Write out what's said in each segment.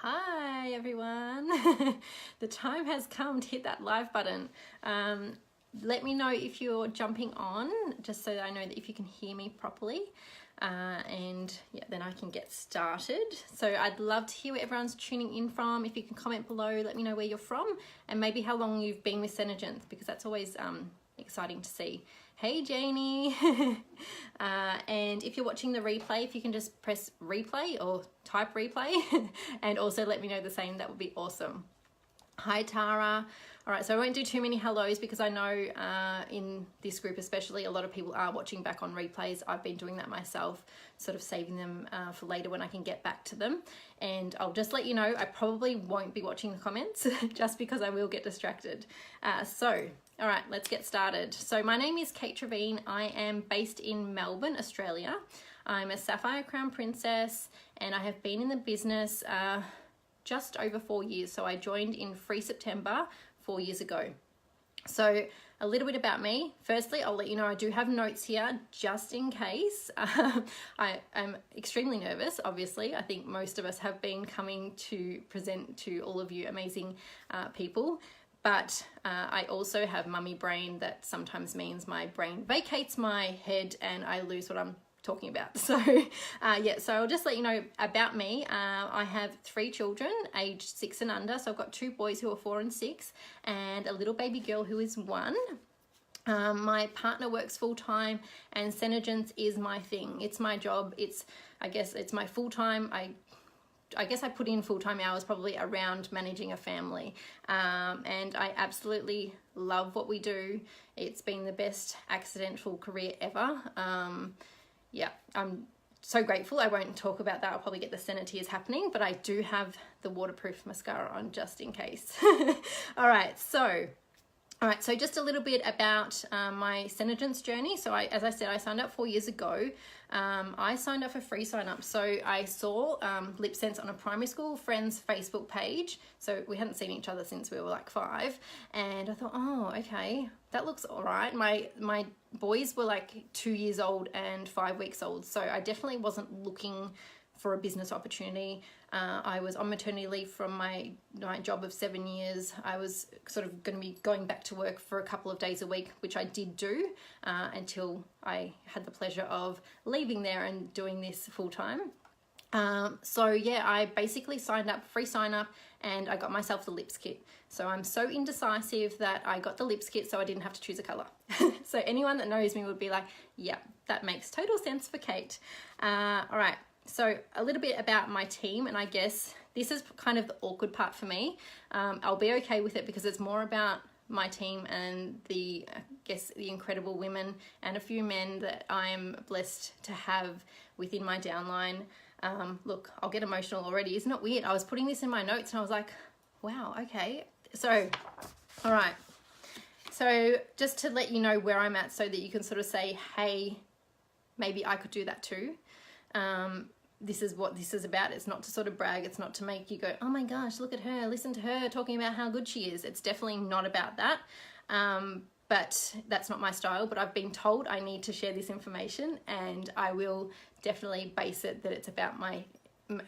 Hi everyone. The time has come to hit that live button. Let me know if you're jumping on, just so that I know that if you can hear me properly, and yeah, then I can get started. So I'd love to hear where everyone's tuning in from. If you can comment below, let me know where you're from and maybe how long you've been with Synergence, because that's always exciting to see. Hey Janie. And if you're watching the replay, if you can just press replay or type replay and also let me know the same, that would be awesome. Hi Tara. All right, so I won't do too many hellos because I know in this group especially a lot of people are watching back on replays. I've been doing that myself, sort of saving them for later when I can get back to them. And I'll just let you know, I probably won't be watching the comments just because I will get distracted. All right, let's get started. So my name is Kate Trevine. I am based in Melbourne, Australia. I'm a Sapphire Crown Princess and I have been in the business just over 4 years. So I joined in September 4 years ago. So a little bit about me. Firstly, I'll let you know I do have notes here just in case. I am extremely nervous, obviously. I think most of us have been coming to present to all of you amazing people. But I also have mummy brain that sometimes means my brain vacates my head and I lose what I'm talking about. So yeah, so I'll just let you know about me. I have 3 children aged 6 and under. So I've got 2 boys who are 4 and 6 and a little baby girl who is 1. My partner works full-time and Synergence is my thing. It's my job. I guess it's my full-time. I guess I put in full-time hours probably around managing a family, and I absolutely love what we do. It's been the best accidental career ever. Yeah, I'm so grateful. I won't talk about that. I'll probably get the Senna tears happening, but I do have the waterproof mascara on just in case. All right, so just a little bit about my Synergence journey. So as I said, I signed up 4 years ago. I signed up for free sign up. So I saw Lip Sense on a primary school friend's Facebook page. So we hadn't seen each other since we were like 5. And I thought, oh, okay, that looks all right. My boys were like 2 years old and 5 weeks old. So I definitely wasn't looking for a business opportunity. I was on maternity leave from my job of 7 years. I was sort of going to be going back to work for a couple of days a week, which I did do until I had the pleasure of leaving there and doing this full time. So yeah, I basically signed up, free sign up, and I got myself the lips kit. So I'm so indecisive that I got the lips kit so I didn't have to choose a color. So anyone that knows me would be like, yeah, that makes total sense for Kate. All right. So a little bit about my team, and I guess this is kind of the awkward part for me. I'll be okay with it because it's more about my team and the incredible women and a few men that I'm blessed to have within my downline. Look, I'll get emotional already. Isn't it weird? I was putting this in my notes and I was like, wow, okay. So, all right. So just to let you know where I'm at so that you can sort of say, hey, maybe I could do that too. This is what this is about. It's not to sort of brag. It's not to make you go, oh my gosh, look at her, listen to her talking about how good she is. It's definitely not about that. But that's not my style. But I've been told I need to share this information, and I will definitely base it that it's about my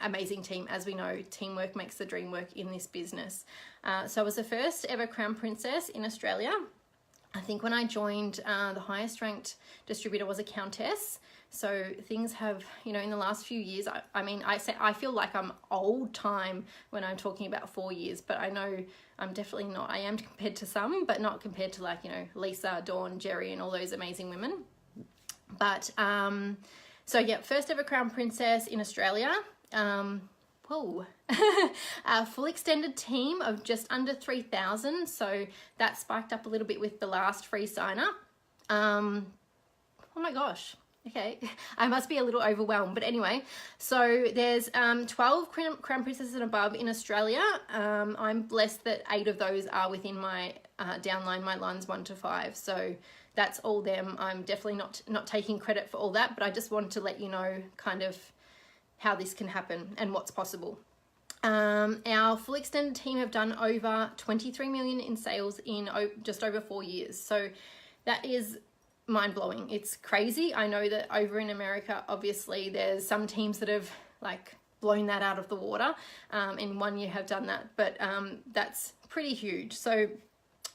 amazing team. As we know, teamwork makes the dream work in this business. So I was the first ever Crown Princess in Australia. I think when I joined, the highest ranked distributor was a Countess. So things have, in the last few years, I feel like I'm old time when I'm talking about 4 years, but I know I'm definitely not. I am compared to some, but not compared to like, Lisa, Dawn, Jerry, and all those amazing women. But, so yeah, first ever Crown Princess in Australia. Whoa. A full extended team of just under 3,000. So that spiked up a little bit with the last free sign up. Oh my gosh. Okay, I must be a little overwhelmed, but anyway, so there's 12 Crown Princesses and above in Australia. I'm blessed that 8 of those are within my downline, my lines 1 to 5. So that's all them. I'm definitely not taking credit for all that, but I just wanted to let you know kind of how this can happen and what's possible. Our full extended team have done over 23 million in sales in just over 4 years. So that is mind-blowing. It's crazy. I know that over in America, obviously there's some teams that have like blown that out of the water. In 1 year have done that, but that's pretty huge. So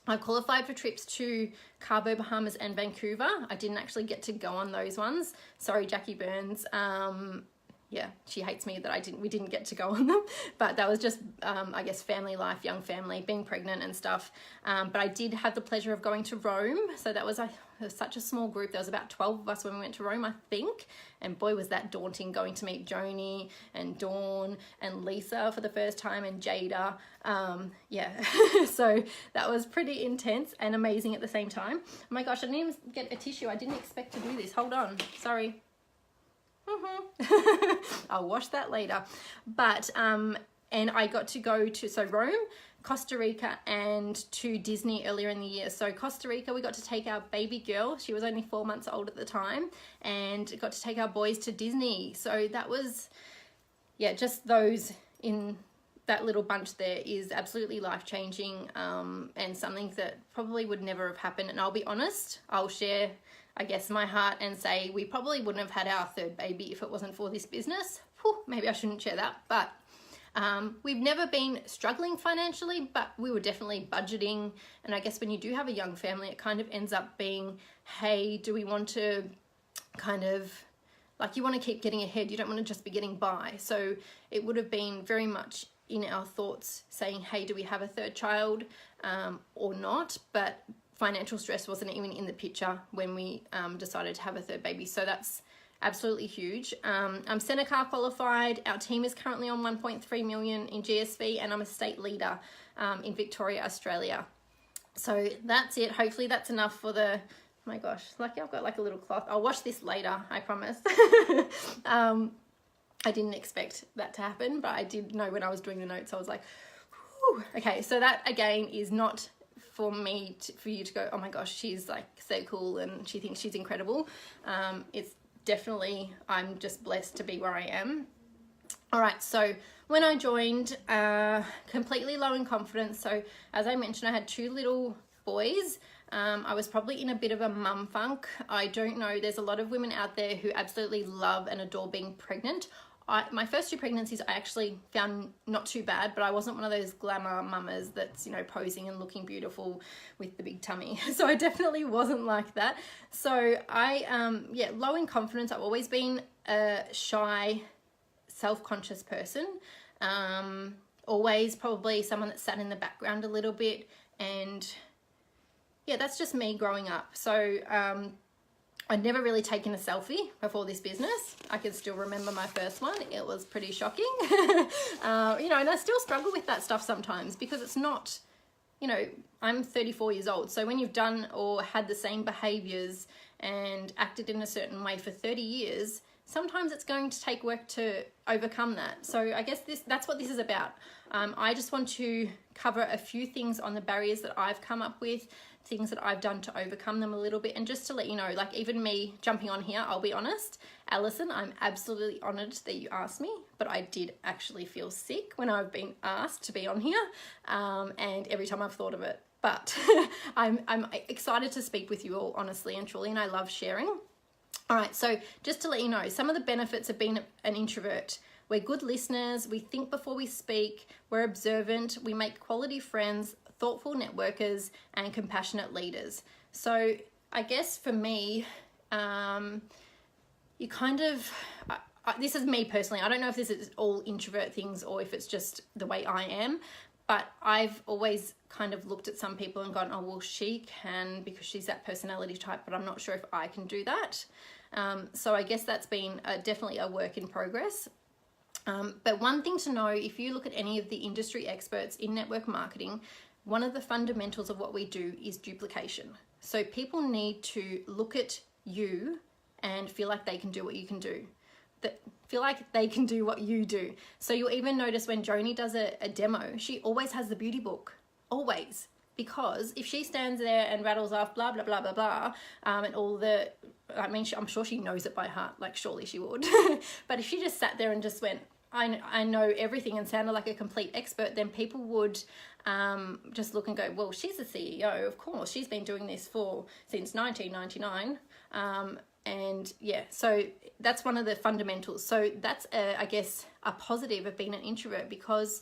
I qualified for trips to Cabo, Bahamas and Vancouver. I didn't actually get to go on those ones. Sorry, Jackie Burns. Yeah, she hates me that we didn't get to go on them, but that was just, I guess, family life, young family, being pregnant and stuff. But I did have the pleasure of going to Rome. So that was such a small group. There was about 12 of us when we went to Rome, I think. And boy, was that daunting, going to meet Joni and Dawn and Lisa for the first time, and Jada. Yeah, so that was pretty intense and amazing at the same time. Oh my gosh, I didn't even get a tissue. I didn't expect to do this. Hold on, sorry. I'll wash that later. But and I got to go to Rome, Costa Rica and to Disney earlier in the year. So Costa Rica, we got to take our baby girl, she was only 4 months old at the time, and got to take our boys to Disney. So that was, yeah, just those in that little bunch there is absolutely life-changing, and something that probably would never have happened. And I'll be honest, I'll share, I guess, my heart and say we probably wouldn't have had our third baby if it wasn't for this business. Whew, maybe I shouldn't share that, but we've never been struggling financially, but we were definitely budgeting. And I guess when you do have a young family, it kind of ends up being, hey, do we want to kind of, like, you want to keep getting ahead, you don't want to just be getting by. So it would have been very much in our thoughts saying, hey, do we have a third child or not? But financial stress wasn't even in the picture when we decided to have a third baby. So that's absolutely huge. I'm Seneca qualified. Our team is currently on 1.3 million in GSV, and I'm a state leader in Victoria, Australia. So that's it. Hopefully that's enough for the, oh my gosh, lucky I've got like a little cloth. I'll wash this later, I promise. I didn't expect that to happen, but I did know when I was doing the notes, I was like, whew. Okay, so that again is not for me for you to go, oh my gosh, she's like so cool and she thinks she's incredible. It's definitely, I'm just blessed to be where I am. All right, so when I joined, completely low in confidence. So as I mentioned, I had 2 little boys. I was probably in a bit of a mum funk. I don't know, there's a lot of women out there who absolutely love and adore being pregnant. My first 2 pregnancies I actually found not too bad, but I wasn't one of those glamour mamas that's, you know, posing and looking beautiful with the big tummy. So I definitely wasn't like that. So I, yeah, low in confidence. I've always been a shy, self-conscious person. Always probably someone that sat in the background a little bit. And yeah, that's just me growing up. So I'd never really taken a selfie before this business. I can still remember my first one. It was pretty shocking. You know, and I still struggle with that stuff sometimes because it's not, you know, I'm 34 years old. So when you've done or had the same behaviors and acted in a certain way for 30 years, sometimes it's going to take work to overcome that. So I guess that's what this is about. I just want to cover a few things on the barriers that I've come up with, things that I've done to overcome them a little bit. And just to let you know, like even me jumping on here, I'll be honest, Alison, I'm absolutely honored that you asked me, but I did actually feel sick when I've been asked to be on here, and every time I've thought of it. But I'm excited to speak with you all, honestly and truly, and I love sharing. All right, so just to let you know, some of the benefits of being an introvert. We're good listeners, we think before we speak, we're observant, we make quality friends, thoughtful networkers, and compassionate leaders. So I guess for me, you kind of, this is me personally, I don't know if this is all introvert things or if it's just the way I am, but I've always kind of looked at some people and gone, oh, well, she can because she's that personality type, but I'm not sure if I can do that. So I guess that's been definitely a work in progress. But one thing to know, if you look at any of the industry experts in network marketing, one of the fundamentals of what we do is duplication. So people need to look at you and feel like they can do what you can do. Feel like they can do what you do. So you'll even notice when Joni does a demo, she always has the beauty book, always. Because if she stands there and rattles off blah, blah, blah, blah, blah, and all the, I mean, I'm sure she knows it by heart, like surely she would. But if she just sat there and just went, I know everything and sounded like a complete expert, then people would just look and go, well, she's the CEO, of course. She's been doing this since 1999. And yeah, so that's one of the fundamentals. So that's I guess a positive of being an introvert, because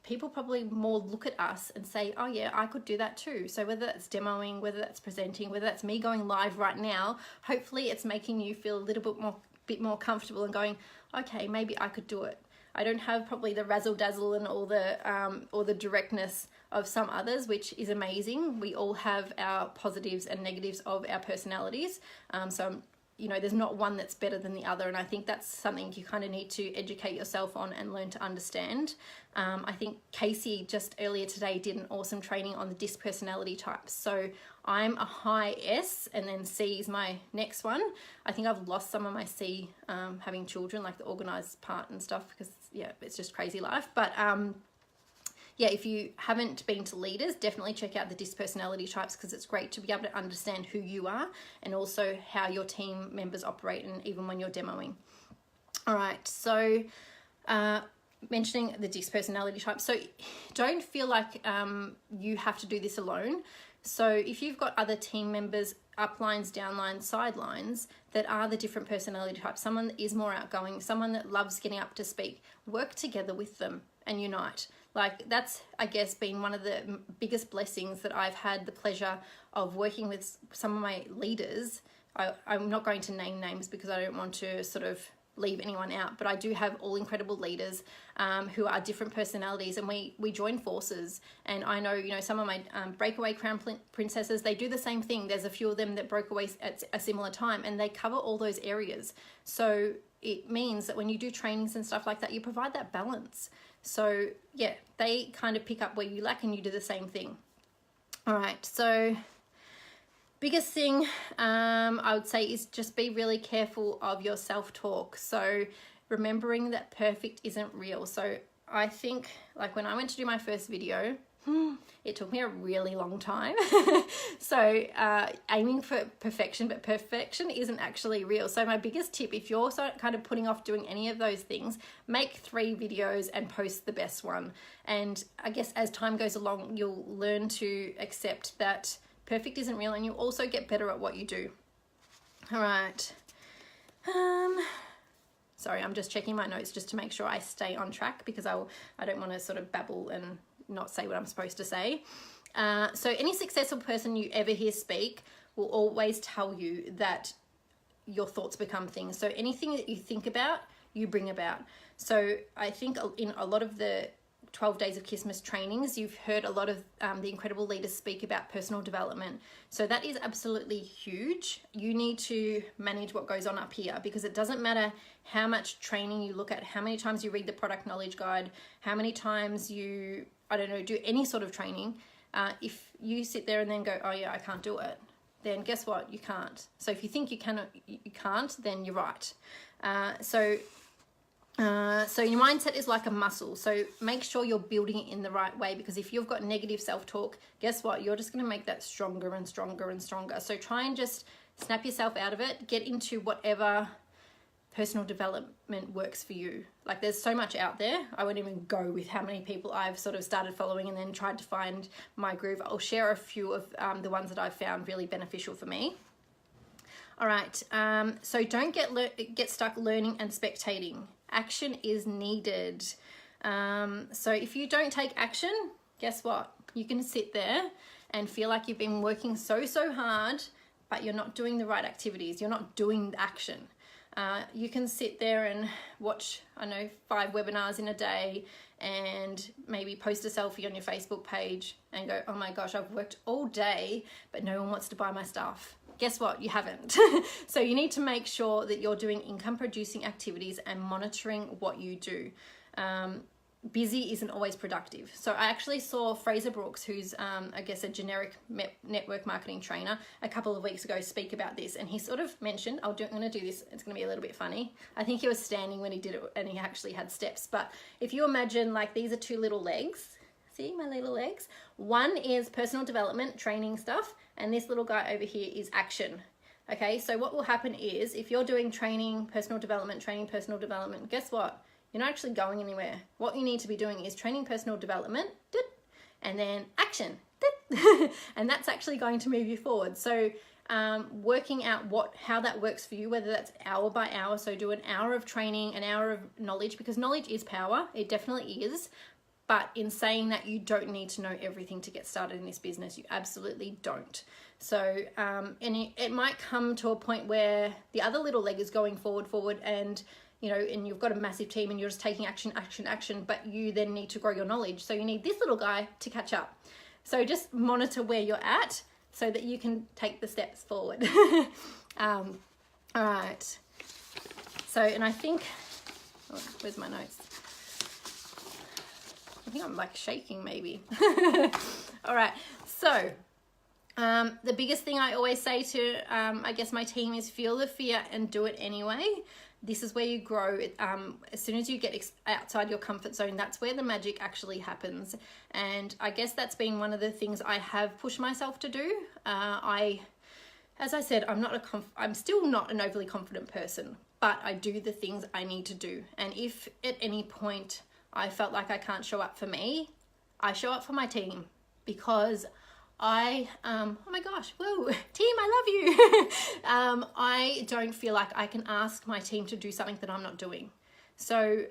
people probably more look at us and say, oh yeah, I could do that too. So whether that's demoing, whether that's presenting, whether that's me going live right now, hopefully it's making you feel a little bit more comfortable and going, okay, maybe I could do it. I don't have probably the razzle dazzle and all the directness of some others, which is amazing. We all have our positives and negatives of our personalities. So you know, there's not one that's better than the other, and I think that's something you kind of need to educate yourself on and learn to understand. I think Casey just earlier today did an awesome training on the DISC personality types. So I'm a high S, and then C is my next one. I think I've lost some of my C having children, like the organized part and stuff, because yeah, it's just crazy life. But yeah, if you haven't been to leaders, definitely check out the DISC personality types, because it's great to be able to understand who you are and also how your team members operate, and even when you're demoing. All right, so mentioning the DISC personality type. So don't feel like you have to do this alone. So if you've got other team members, uplines, downlines, sidelines, that are the different personality types, someone that is more outgoing, someone that loves getting up to speak, work together with them and unite. Like that's, I guess, been one of the biggest blessings that I've had the pleasure of working with some of my leaders. I'm not going to name names because I don't want to sort of leave anyone out, but I do have all incredible leaders who are different personalities, and we join forces. And I know, you know, some of my breakaway crown princesses, they do the same thing. There's a few of them that broke away at a similar time, and they cover all those areas. So it means that when you do trainings and stuff like that, you provide that balance. So yeah, they kind of pick up where you lack and you do the same thing. All right, so biggest thing I would say is just be really careful of your self-talk. So remembering that perfect isn't real. So I think, like, when I went to do my first video, it took me a really long time. So aiming for perfection, but perfection isn't actually real. So my biggest tip, if you're kind of putting off doing any of those things, make 3 videos and post the best one. And I guess as time goes along, you'll learn to accept that perfect isn't real, and you'll also get better at what you do. All right. Sorry, I'm just checking my notes just to make sure I stay on track, because I don't want to sort of babble and not say what I'm supposed to say. So any successful person you ever hear speak will always tell you that your thoughts become things. So anything that you think about, you bring about. So I think in a lot of the 12 Days of Christmas trainings, you've heard a lot of the incredible leaders speak about personal development. So that is absolutely huge. You need to manage what goes on up here, because it doesn't matter how much training you look at, how many times you read the product knowledge guide, how many times you, I don't know, do any sort of training. If you sit there and then go, oh yeah, I can't do it, then guess what? You can't. So if you think you can't, then you're right. So your mindset is like a muscle. So make sure you're building it in the right way, because if you've got negative self-talk, guess what? You're just going to make that stronger and stronger and stronger. So try and just snap yourself out of it. Get into whatever personal development works for you. Like, there's so much out there. I won't even go with how many people I've sort of started following and then tried to find my groove. I'll share a few of the ones that I've found really beneficial for me. All right. So don't get stuck learning and spectating. Action is needed. So if you don't take action, guess what? You can sit there and feel like you've been working so hard, but you're not doing the right activities. You're not doing the action. You can sit there and watch, 5 webinars in a day, and maybe post a selfie on your Facebook page and go, oh my gosh, I've worked all day, but no one wants to buy my stuff. Guess what? You haven't. So you need to make sure that you're doing income producing activities and monitoring what you do. Busy isn't always productive. So I actually saw Fraser Brooks, who's I guess a generic network marketing trainer, a couple of weeks ago speak about this, and he sort of mentioned, I'm going to do this, it's going to be a little bit funny. I think he was standing when he did it, and he actually had steps. But if you imagine, like, these are 2 little legs. See my little legs? One is personal development, training stuff, and this little guy over here is action. Okay, so what will happen is, if you're doing training, personal development, guess what? You're not actually going anywhere. What you need to be doing is training, personal development, and then action. And that's actually going to move you forward. So working out how that works for you, whether that's hour by hour. So do an hour of training, an hour of knowledge, because knowledge is power. It definitely is. But in saying that, you don't need to know everything to get started in this business. You absolutely don't. So, and it might come to a point where the other little leg is going forward, and and you've got a massive team and you're just taking action, but you then need to grow your knowledge. So you need this little guy to catch up. So just monitor where you're at so that you can take the steps forward. All right. So, and I think, where's my notes? I think I'm like shaking maybe. All right. So the biggest thing I always say to, I guess, my team is feel the fear and do it anyway. This is where you grow. As soon as you get outside your comfort zone, that's where the magic actually happens. And I guess that's been one of the things I have pushed myself to do. As I said, I'm still not an overly confident person, but I do the things I need to do. And if at any point I felt like I can't show up for me, I show up for my team, because oh my gosh, whoa, team, I love you. I don't feel like I can ask my team to do something that I'm not doing. So,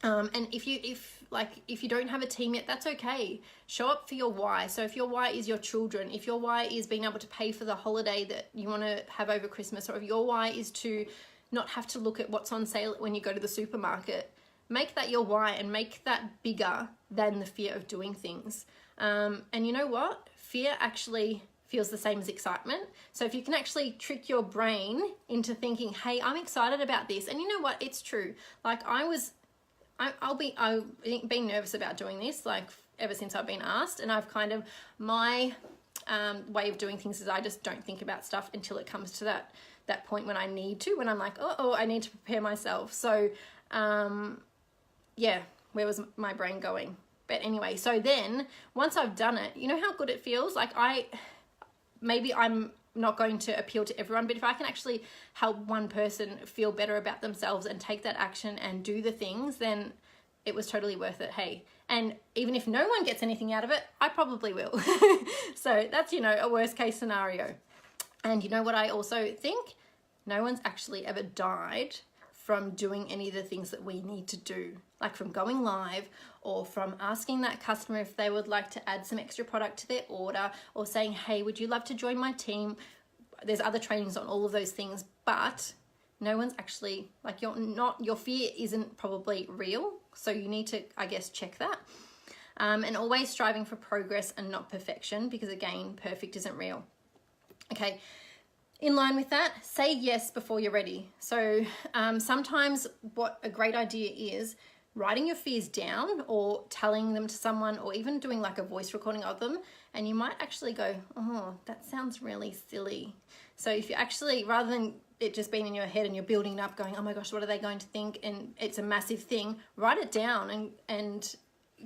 and if you don't have a team yet, that's okay. Show up for your why. So if your why is your children, if your why is being able to pay for the holiday that you want to have over Christmas, or if your why is to not have to look at what's on sale when you go to the supermarket, make that your why and make that bigger than the fear of doing things. And you know what? Fear actually feels the same as excitement. So if you can actually trick your brain into thinking, hey, I'm excited about this. And you know what? It's true. Like I've been nervous about doing this, like ever since I've been asked. And I've kind of, my way of doing things is I just don't think about stuff until it comes to that point when I need to, when I'm like, oh, I need to prepare myself. So, yeah, where was my brain going? But anyway, so then once I've done it, you know how good it feels? Like maybe I'm not going to appeal to everyone, but if I can actually help one person feel better about themselves and take that action and do the things, then it was totally worth it. Hey, and even if no one gets anything out of it, I probably will. So that's, a worst case scenario. And you know what I also think? No one's actually ever died from doing any of the things that we need to do, like from going live, or from asking that customer if they would like to add some extra product to their order, or saying, hey, would you love to join my team? There's other trainings on all of those things, but no one's actually, like, your fear isn't probably real. So you need to, I guess, check that. And always striving for progress and not perfection, because again, perfect isn't real. Okay. In line with that, say yes before you're ready. So sometimes what a great idea is writing your fears down, or telling them to someone, or even doing like a voice recording of them. And you might actually go, oh, that sounds really silly. So if you actually, rather than it just being in your head and you're building it up going, oh my gosh, what are they going to think? And it's a massive thing, write it down and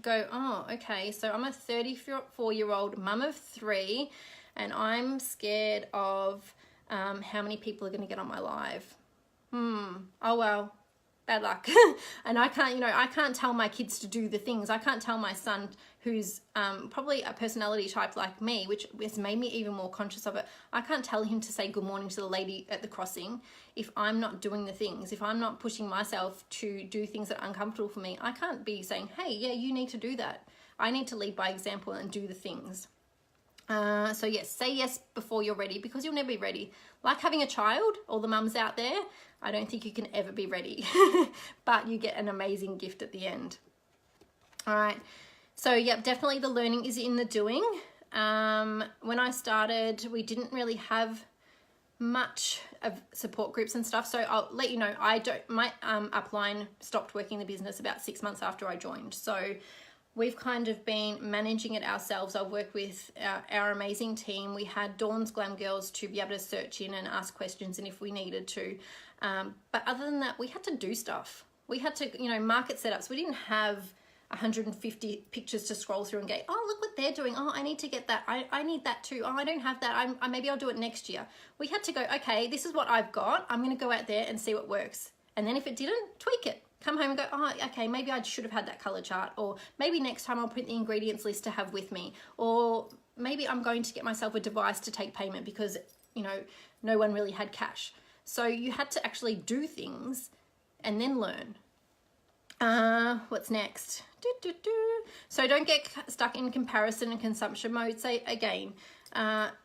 go, oh, okay. So I'm a 34-year-old mum of 3, and I'm scared of how many people are going to get on my live. Oh, well, bad luck. And I can't tell my kids to do the things. I can't tell my son, who's probably a personality type like me, which has made me even more conscious of it. I can't tell him to say good morning to the lady at the crossing if I'm not doing the things, if I'm not pushing myself to do things that are uncomfortable for me. I can't be saying, hey, yeah, you need to do that. I need to lead by example and do the things. So yes, say yes before you're ready, because you'll never be ready. Like having a child, all the mums out there, I don't think you can ever be ready, but you get an amazing gift at the end. All right. So yep, definitely the learning is in the doing. When I started, we didn't really have much of support groups and stuff. So I'll let you know, my upline stopped working the business about 6 months after I joined. So we've kind of been managing it ourselves. I've worked with our amazing team. We had Dawn's Glam Girls to be able to search in and ask questions, and if we needed to. But other than that, we had to do stuff. We had to, market setups. We didn't have 150 pictures to scroll through and go, oh, look what they're doing. Oh, I need to get that. I need that too. Oh, I don't have that. Maybe I'll do it next year. We had to go, okay, this is what I've got. I'm going to go out there and see what works. And then if it didn't, tweak it. Come home and go, oh, okay, maybe I should have had that color chart, or maybe next time I'll print the ingredients list to have with me, or maybe I'm going to get myself a device to take payment because you know, no one really had cash. So you had to actually do things and then learn. What's next? So don't get stuck in comparison and consumption mode. Say again,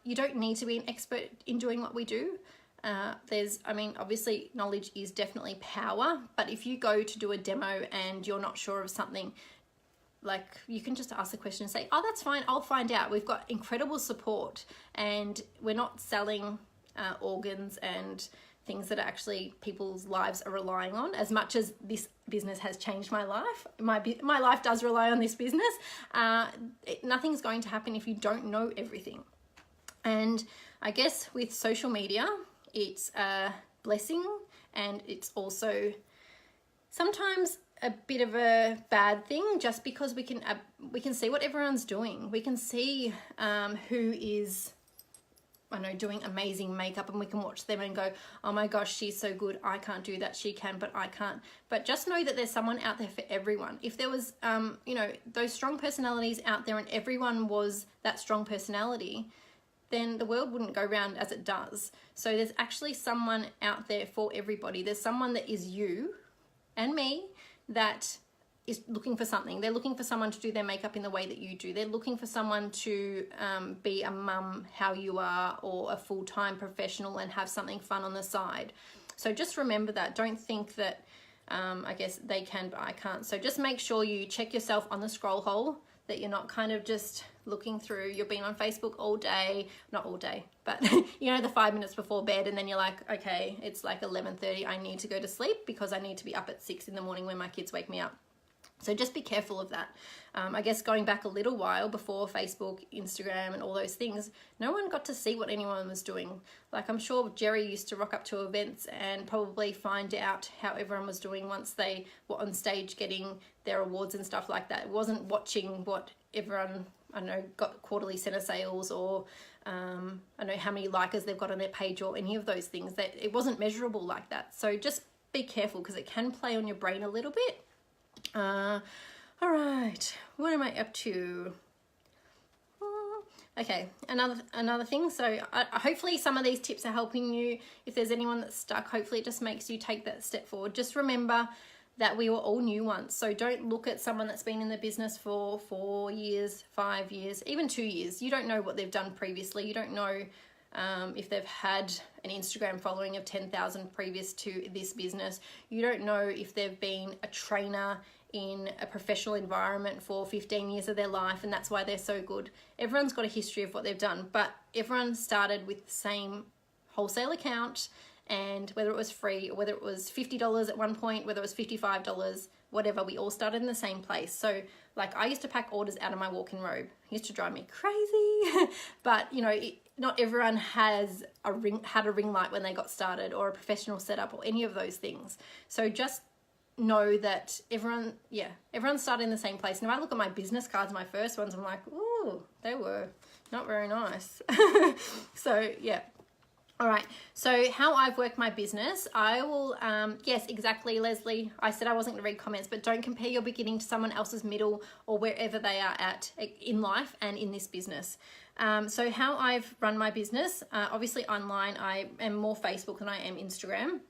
you don't need to be an expert in doing what we do. Obviously knowledge is definitely power, but if you go to do a demo and you're not sure of something, like, you can just ask the question and say, oh, that's fine, I'll find out. We've got incredible support, and we're not selling organs and things that are actually people's lives are relying on. As much as this business has changed my life, my life does rely on this business. Nothing's going to happen if you don't know everything. And I guess with social media, it's a blessing, and it's also sometimes a bit of a bad thing, just because we can see what everyone's doing. We can see who is, I know, doing amazing makeup, and we can watch them and go, oh my gosh, she's so good, I can't do that. She can, but I can't. But just know that there's someone out there for everyone. If there was those strong personalities out there and everyone was that strong personality, then the world wouldn't go round as it does. So there's actually someone out there for everybody. There's someone that is you and me that is looking for something. They're looking for someone to do their makeup in the way that you do. They're looking for someone to be a mum how you are, or a full-time professional and have something fun on the side. So just remember that. Don't think that, I guess they can, but I can't. So just make sure you check yourself on the scroll hole, that you're not kind of just looking through, you've been on Facebook all day, not all day, but the 5 minutes before bed, and then you're like, okay, it's like 11:30, I need to go to sleep because I need to be up at 6 in the morning when my kids wake me up. So just be careful of that. I guess going back a little while before Facebook, Instagram and all those things, no one got to see what anyone was doing. Like, I'm sure Jerry used to rock up to events and probably find out how everyone was doing once they were on stage getting their awards and stuff like that. It wasn't watching what everyone, I know, got quarterly center sales, or I know how many likers they've got on their page, or any of those things. That it wasn't measurable like that. So just be careful, because it can play on your brain a little bit. All right, what am I up to? Okay, another thing. So hopefully some of these tips are helping you. If there's anyone that's stuck, hopefully it just makes you take that step forward. Just remember that we were all new once. So don't look at someone that's been in the business for 4 years, 5 years, even 2 years. You don't know what they've done previously. You don't know if they've had an Instagram following of 10,000 previous to this business. You don't know if they've been a trainer in a professional environment for 15 years of their life, and that's why they're so good. Everyone's got a history of what they've done, but everyone started with the same wholesale account, and whether it was free or whether it was $50 at one point, whether it was $55, whatever, we all started in the same place. So like, I used to pack orders out of my walk-in robe. It used to drive me crazy. But not everyone had a ring light when they got started, or a professional setup, or any of those things. So just know that everyone started in the same place. And if I look at my business cards, my first ones, I'm like, ooh, they were not very nice. So yeah. All right, so how I've worked my business, I will, yes, exactly, Leslie. I said I wasn't going to read comments, but don't compare your beginning to someone else's middle, or wherever they are at in life and in this business. So how I've run my business, obviously online, I am more Facebook than I am Instagram.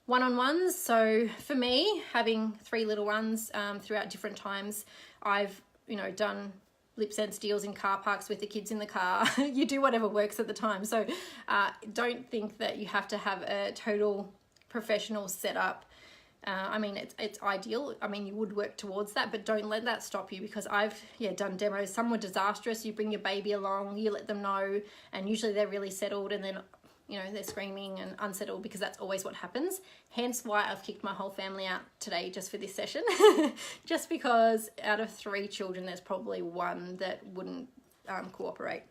One-on-ones, so for me, having 3 little ones throughout different times, I've, done lip sense deals in car parks with the kids in the car. You do whatever works at the time. So don't think that you have to have a total professional setup. It's ideal. You would work towards that, but don't let that stop you, because I've done demos. Some were disastrous. You bring your baby along, you let them know, and usually they're really settled, and then they're screaming and unsettled, because that's always what happens. Hence why I've kicked my whole family out today just for this session. Just because out of 3 children, there's probably 1 that wouldn't cooperate.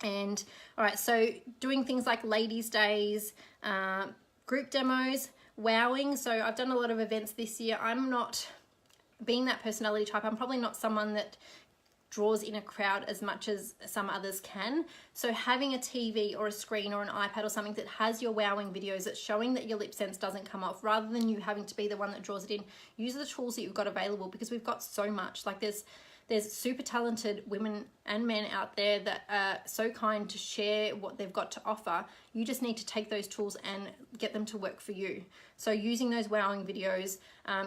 And all right, so doing things like ladies' days, group demos, wowing. So I've done a lot of events this year. I'm not, being that personality type, I'm probably not someone that draws in a crowd as much as some others can. So having a TV or a screen or an iPad or something that has your wowing videos, that's showing that your lip sense doesn't come off, rather than you having to be the one that draws it in, use the tools that you've got available, because we've got so much. Like there's There's super talented women and men out there that are so kind to share what they've got to offer. You just need to take those tools and get them to work for you. So using those wowing videos,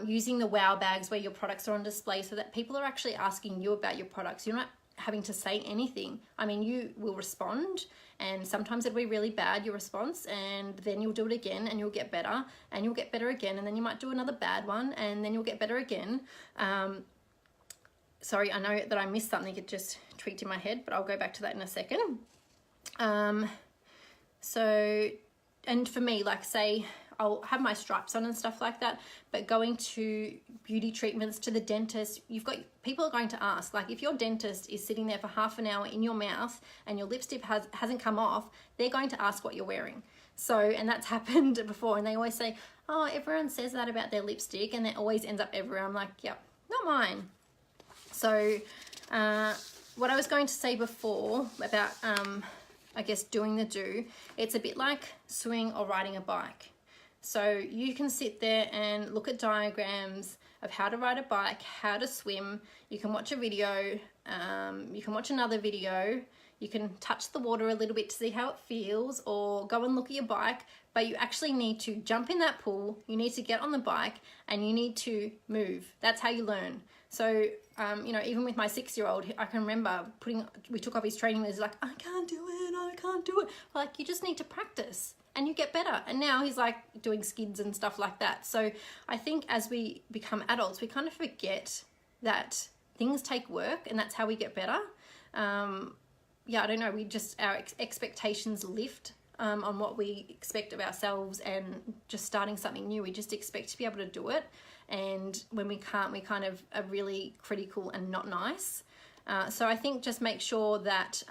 using the wow bags where your products are on display so that people are actually asking you about your products. You're not having to say anything. I mean, you will respond, and sometimes it'll be really bad, your response, and then you'll do it again and you'll get better, and you'll get better again, and then you might do another bad one, and then you'll get better again. Sorry, I know that I missed something. It just tweaked in my head, but I'll go back to that in a second. So, and for me, like say, I'll have my stripes on and stuff like that, but going to beauty treatments, to the dentist, people are going to ask, like if your dentist is sitting there for half an hour in your mouth and your lipstick hasn't come off, they're going to ask what you're wearing. So, and that's happened before, and they always say, oh, everyone says that about their lipstick, and it always ends up everywhere. I'm like, yep, not mine. So, what I was going to say before about, I guess, doing the do, it's a bit like swimming or riding a bike. So you can sit there and look at diagrams of how to ride a bike, how to swim. You can watch a video, you can watch another video, you can touch the water a little bit to see how it feels, or go and look at your bike, but you actually need to jump in that pool, you need to get on the bike, and you need to move. That's how you learn. So, you know, even with my 6-year-old, I can remember we took off his training, he's like, I can't do it, I can't do it. Like, you just need to practice and you get better. And now he's like doing skids and stuff like that. So I think as we become adults, we kind of forget that things take work, and that's how we get better. Yeah, I don't know, our expectations lift on what we expect of ourselves, and just starting something new, we just expect to be able to do it. And when we can't, we kind of are really critical and not nice. So I think just make sure that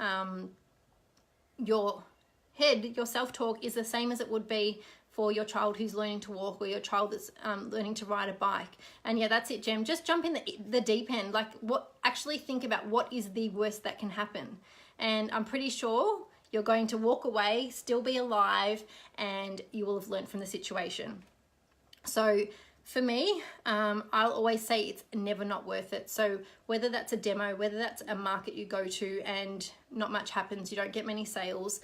your self-talk is the same as it would be for your child who's learning to walk, or your child that's learning to ride a bike. And yeah, that's it, Jem. Just jump in the deep end. Like, actually think about what is the worst that can happen. And I'm pretty sure you're going to walk away, still be alive, and you will have learned from the situation. So for me, I'll always say it's never not worth it. So whether that's a demo, whether that's a market you go to and not much happens, you don't get many sales,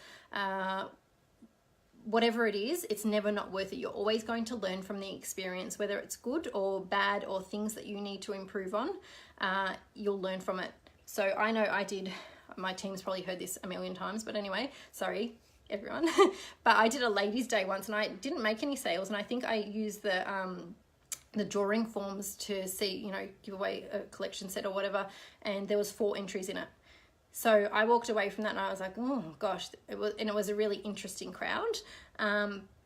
whatever it is, it's never not worth it. You're always going to learn from the experience, whether it's good or bad or things that you need to improve on, you'll learn from it. So I know I did, my team's probably heard this a million times, but anyway, sorry everyone. But I did a ladies' day once and I didn't make any sales, and I think I used the drawing forms to see, you know, give away a collection set or whatever, and there was 4 entries in it. So I walked away from that and I was like, oh gosh, it was a really interesting crowd.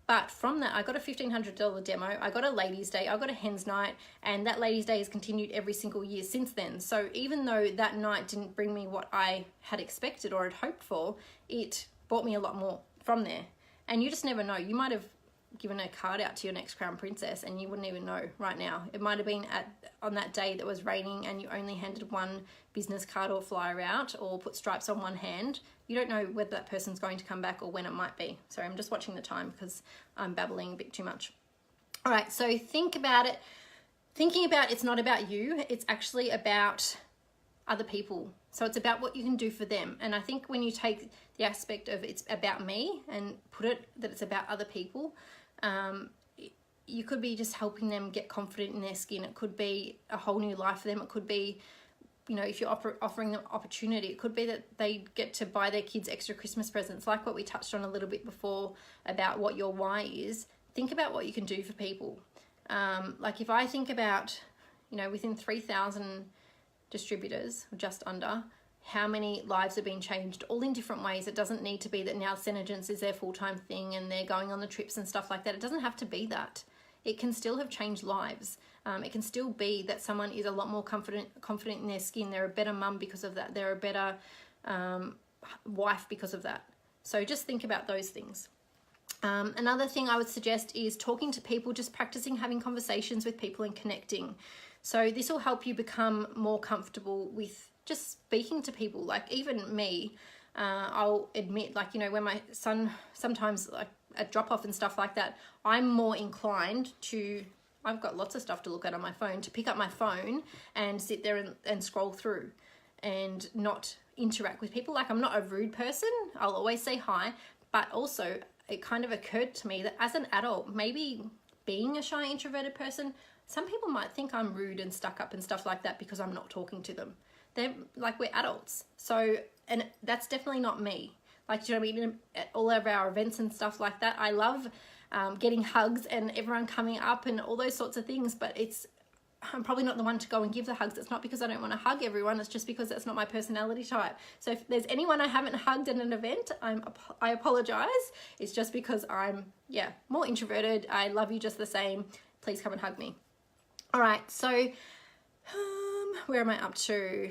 But from that, I got a $1,500 demo, I got a ladies' day, I got a hen's night, and that ladies' day has continued every single year since then. So even though that night didn't bring me what I had expected or had hoped for, it brought me a lot more from there. And you just never know. You might have given a card out to your next crown princess and you wouldn't even know right now. It might have been on that day that was raining and you only handed one business card or flyer out, or put stripes on one hand. You don't know whether that person's going to come back or when it might be. Sorry, I'm just watching the time because I'm babbling a bit too much. All right, so think about it. Thinking about it's not about you, it's actually about other people. So it's about what you can do for them. And I think when you take the aspect of it's about me and put it that it's about other people, you could be just helping them get confident in their skin. It could be a whole new life for them. It could be, you know, if you're offering them opportunity, it could be that they get to buy their kids extra Christmas presents, like what we touched on a little bit before about what your why is. Think about what you can do for people. Like if I think about, you know, within 3,000 distributors, or just under, how many lives have been changed, all in different ways. It doesn't need to be that now Senegence is their full-time thing and they're going on the trips and stuff like that. It doesn't have to be that. It can still have changed lives. It can still be that someone is a lot more confident in their skin. They're a better mum because of that. They're a better wife because of that. So just think about those things. Another thing I would suggest is talking to people, just practicing having conversations with people and connecting. So this will help you become more comfortable with just speaking to people. Like even me, I'll admit, like, you know, when my son sometimes, like at drop off and stuff like that, I'm more inclined to, I've got lots of stuff to look at on my phone, to pick up my phone and sit there and scroll through and not interact with people. Like, I'm not a rude person. I'll always say hi, but also it kind of occurred to me that as an adult, maybe being a shy introverted person, some people might think I'm rude and stuck up and stuff like that because I'm not talking to them. They're like, we're adults. So, and that's definitely not me. Like, do you know what I mean? At all of our events and stuff like that, I love getting hugs and everyone coming up and all those sorts of things, but I'm probably not the one to go and give the hugs. It's not because I don't want to hug everyone. It's just because that's not my personality type. So if there's anyone I haven't hugged at an event, I apologize. It's just because I'm, more introverted. I love you just the same. Please come and hug me. All right. So where am I up to?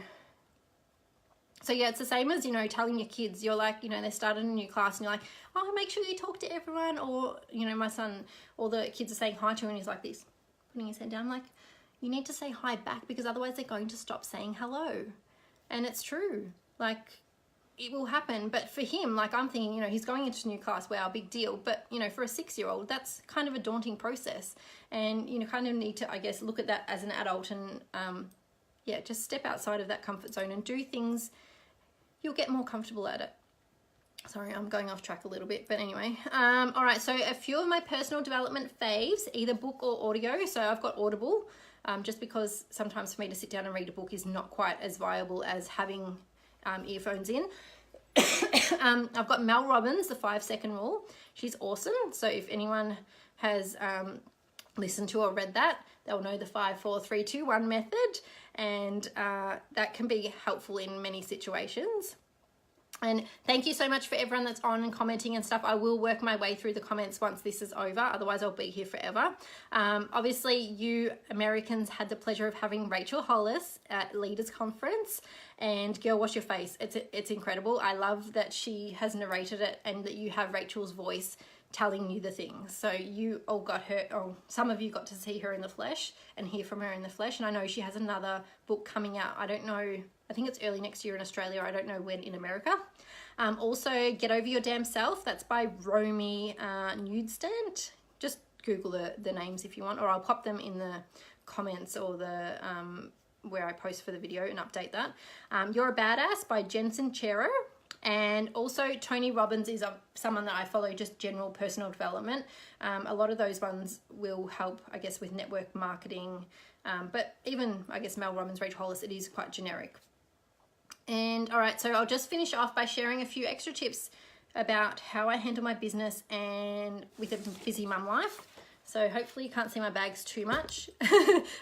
So yeah, it's the same as, telling your kids, you're like, they started a new class and you're like, oh, make sure you talk to everyone. Or, my son, all the kids are saying hi to him and he's like this, putting his head down. I'm like, you need to say hi back because otherwise they're going to stop saying hello. And it's true. Like, it will happen. But for him, like, I'm thinking, he's going into a new class. Wow, big deal. But, for a 6-year-old, that's kind of a daunting process. And, kind of need to, I guess, look at that as an adult and, just step outside of that comfort zone and do things. You'll get more comfortable at it. Sorry, I'm going off track a little bit, but anyway. All right, so a few of my personal development faves, either book or audio. So I've got Audible, just because sometimes for me to sit down and read a book is not quite as viable as having earphones in. I've got Mel Robbins, The 5-Second Rule. She's awesome. So if anyone has listened to or read that, they'll know the 5, 4, 3, 2, 1 method. And that can be helpful in many situations. And thank you so much for everyone that's on and commenting and stuff. I will work my way through the comments once this is over. Otherwise, I'll be here forever. Obviously, you Americans had the pleasure of having Rachel Hollis at Leaders Conference. And girl, wash your face. It's incredible. I love that she has narrated it and that you have Rachel's voice telling you the things. So you all got her, or some of you got to see her in the flesh and hear from her in the flesh. And I know she has another book coming out. I don't know, I think it's early next year in Australia. I don't know when in America. Also, Get Over Your Damn Self. That's by Romy Newsstand. Just Google the names if you want, or I'll pop them in the comments or the where I post for the video and update that. You're a Badass by Jensen Chero. And also Tony Robbins is someone that I follow, just general personal development. A lot of those ones will help, I guess, with network marketing. But even, I guess, Mel Robbins, Rachel Hollis, it is quite generic. And all right, so I'll just finish off by sharing a few extra tips about how I handle my business and with a busy mum life. So hopefully you can't see my bags too much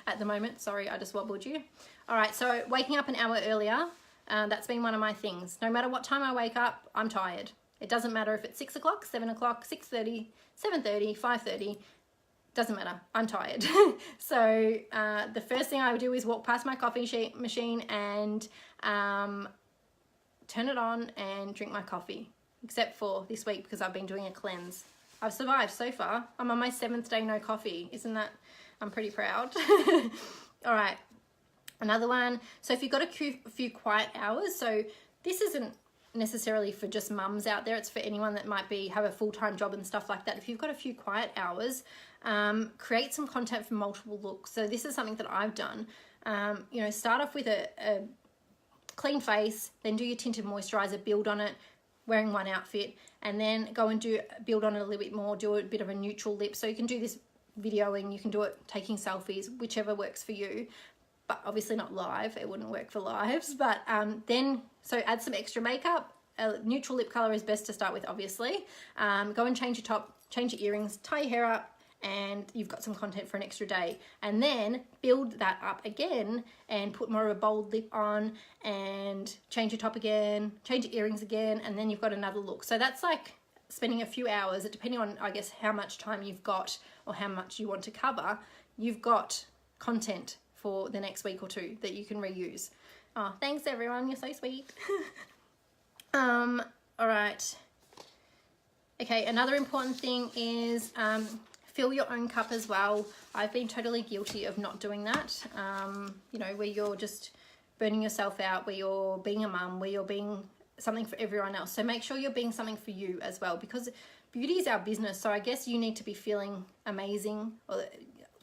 at the moment. Sorry, I just wobbled you. All right, so waking up an hour earlier. That's been one of my things. No matter what time I wake up, I'm tired. It doesn't matter if it's 6 o'clock, 7 o'clock, 6:30, 7:30, 5:30. Doesn't matter. I'm tired. So the first thing I would do is walk past my coffee machine and turn it on and drink my coffee. Except for this week because I've been doing a cleanse. I've survived so far. I'm on my 7th day no coffee. Isn't that? I'm pretty proud. All right. Another one, so if you've got a few quiet hours, so this isn't necessarily for just mums out there, it's for anyone that might have a full-time job and stuff like that. If you've got a few quiet hours, create some content for multiple looks. So this is something that I've done. Start off with a clean face, then do your tinted moisturizer, build on it, wearing one outfit, and then go and build on it a little bit more, do a bit of a neutral lip. So you can do this videoing, you can do it taking selfies, whichever works for you. But obviously not live, it wouldn't work for lives. But so add some extra makeup. A neutral lip color is best to start with, obviously. Go and change your top, change your earrings, tie your hair up, and you've got some content for an extra day. And then build that up again and put more of a bold lip on and change your top again, change your earrings again, and then you've got another look. So that's like spending a few hours, depending on, I guess, how much time you've got or how much you want to cover, you've got content for the next week or two that you can reuse. Oh, thanks everyone, you're so sweet. All right. Okay, another important thing is fill your own cup as well. I've been totally guilty of not doing that. Where you're just burning yourself out, where you're being a mum, where you're being something for everyone else. So make sure you're being something for you as well, because beauty is our business. So I guess you need to be feeling amazing, or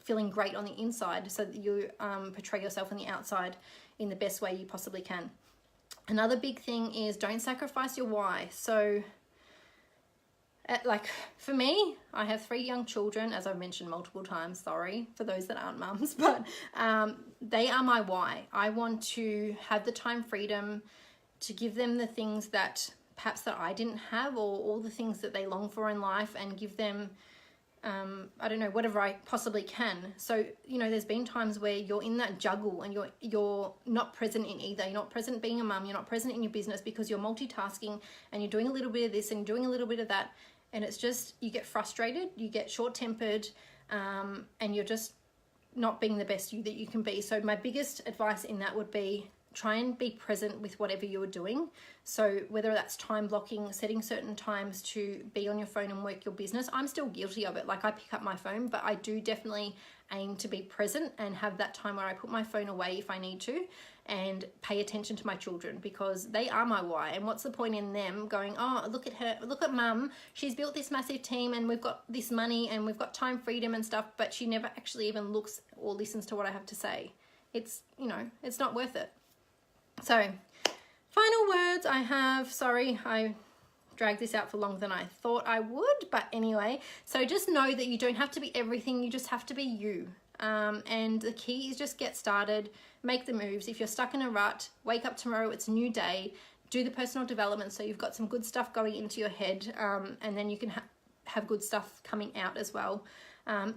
feeling great on the inside so that you portray yourself on the outside in the best way you possibly can. Another big thing is don't sacrifice your why. So like for me, I have 3 young children, as I've mentioned multiple times, sorry for those that aren't mums, but they are my why. I want to have the time freedom to give them the things that perhaps that I didn't have, or all the things that they long for in life, and give them I don't know, whatever I possibly can. So, you know, there's been times where you're in that juggle and you're not present in either. You're not present being a mum, you're not present in your business because you're multitasking and you're doing a little bit of this and doing a little bit of that. And it's just, you get frustrated, you get short-tempered, and you're just not being the best you that you can be. So my biggest advice in that would be try and be present with whatever you're doing. So whether that's time blocking, setting certain times to be on your phone and work your business. I'm still guilty of it. Like I pick up my phone, but I do definitely aim to be present and have that time where I put my phone away if I need to and pay attention to my children, because they are my why. And what's the point in them going, oh, look at her, look at mum, she's built this massive team and we've got this money and we've got time freedom and stuff, but she never actually even looks or listens to what I have to say. It's, you know, it's not worth it. So final words I have, sorry, I dragged this out for longer than I thought I would, but anyway, so just know that you don't have to be everything, you just have to be you. And the key is just get started, make the moves. If you're stuck in a rut, wake up tomorrow, it's a new day, do the personal development so you've got some good stuff going into your head, and then you can have good stuff coming out as well.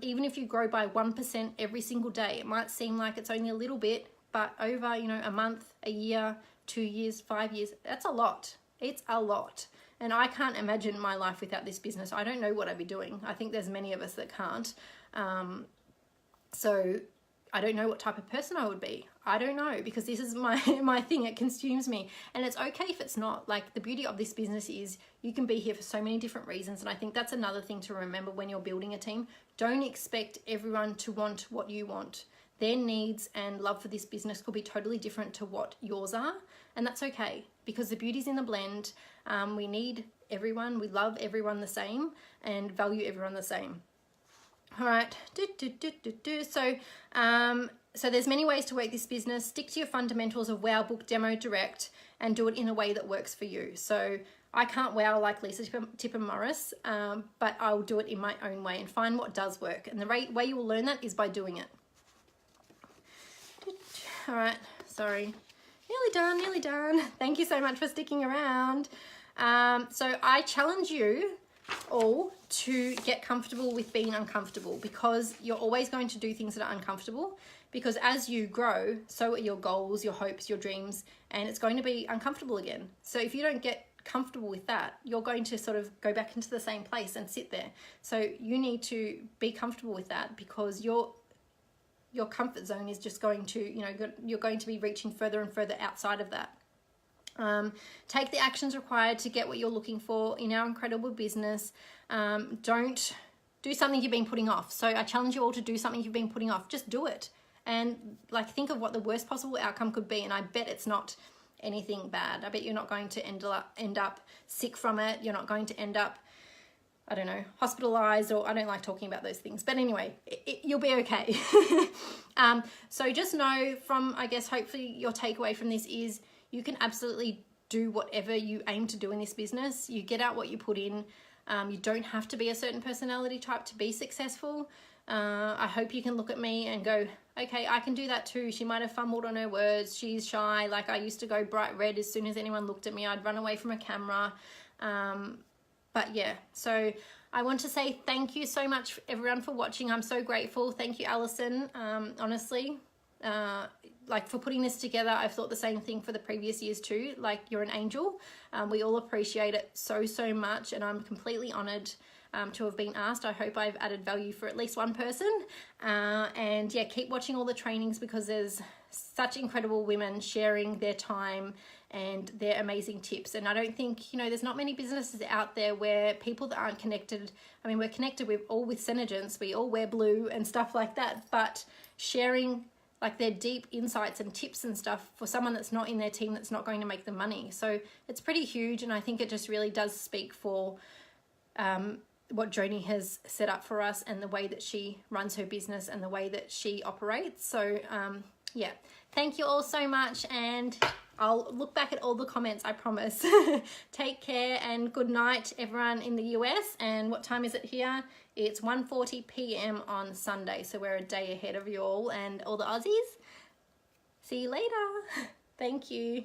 Even if you grow by 1% every single day, it might seem like it's only a little bit, but over, you know, a month, a year, 2 years, 5 years, that's a lot. It's a lot. And I can't imagine my life without this business. I don't know what I'd be doing. I think there's many of us that can't. So I don't know what type of person I would be. I don't know, because this is my thing. It consumes me. And it's okay if it's not. Like, the beauty of this business is you can be here for so many different reasons. And I think that's another thing to remember when you're building a team. Don't expect everyone to want what you want. Their needs and love for this business could be totally different to what yours are. And that's okay, because the beauty's in the blend. We need everyone. We love everyone the same and value everyone the same. All right. So there's many ways to work this business. Stick to your fundamentals of wow, book, demo, direct, and do it in a way that works for you. So I can't wow like Lisa Tipper Morris, but I'll do it in my own way and find what does work. And the way you will learn that is by doing it. All right, sorry, nearly done. Thank you so much for sticking around. So I challenge you all to get comfortable with being uncomfortable, because you're always going to do things that are uncomfortable, because as you grow, so are your goals, your hopes, your dreams, and it's going to be uncomfortable again. So if you don't get comfortable with that, you're going to sort of go back into the same place and sit there. So you need to be comfortable with that, because your comfort zone is just going to, you know, you're going to be reaching further and further outside of that. Take the actions required to get what you're looking for in our incredible business. Don't do something you've been putting off. So I challenge you all to do something you've been putting off. Just do it. And like, think of what the worst possible outcome could be. And I bet it's not anything bad. I bet you're not going to end up sick from it. You're not going to end up, I don't know, hospitalized, or I don't like talking about those things. But anyway, you'll be okay. So just know from, I guess, hopefully your takeaway from this is you can absolutely do whatever you aim to do in this business. You get out what you put in. You don't have to be a certain personality type to be successful. I hope you can look at me and go, okay, I can do that too. She might have fumbled on her words. She's shy. Like, I used to go bright red as soon as anyone looked at me. I'd run away from a camera. But yeah, so I want to say thank you so much everyone for watching. I'm so grateful. Thank you, Alison. Honestly, like, for putting this together. I've thought the same thing for the previous years too. Like, you're an angel. We all appreciate it so much, and I'm completely honored to have been asked. I hope I've added value for at least one person. And yeah, keep watching all the trainings, because there's such incredible women sharing their time and their amazing tips. And I don't think, you know, there's not many businesses out there where people that aren't connected, I mean, we're connected with Synergents, we all wear blue and stuff like that, but sharing like their deep insights and tips and stuff for someone that's not in their team, that's not going to make them money. So it's pretty huge. And I think it just really does speak for what Joni has set up for us and the way that she runs her business and the way that she operates. So yeah, thank you all so much, and I'll look back at all the comments, I promise. Take care and good night, everyone in the US. And what time is it here? It's 1:40 p.m. on Sunday, so we're a day ahead of you all and all the Aussies. See you later. Thank you.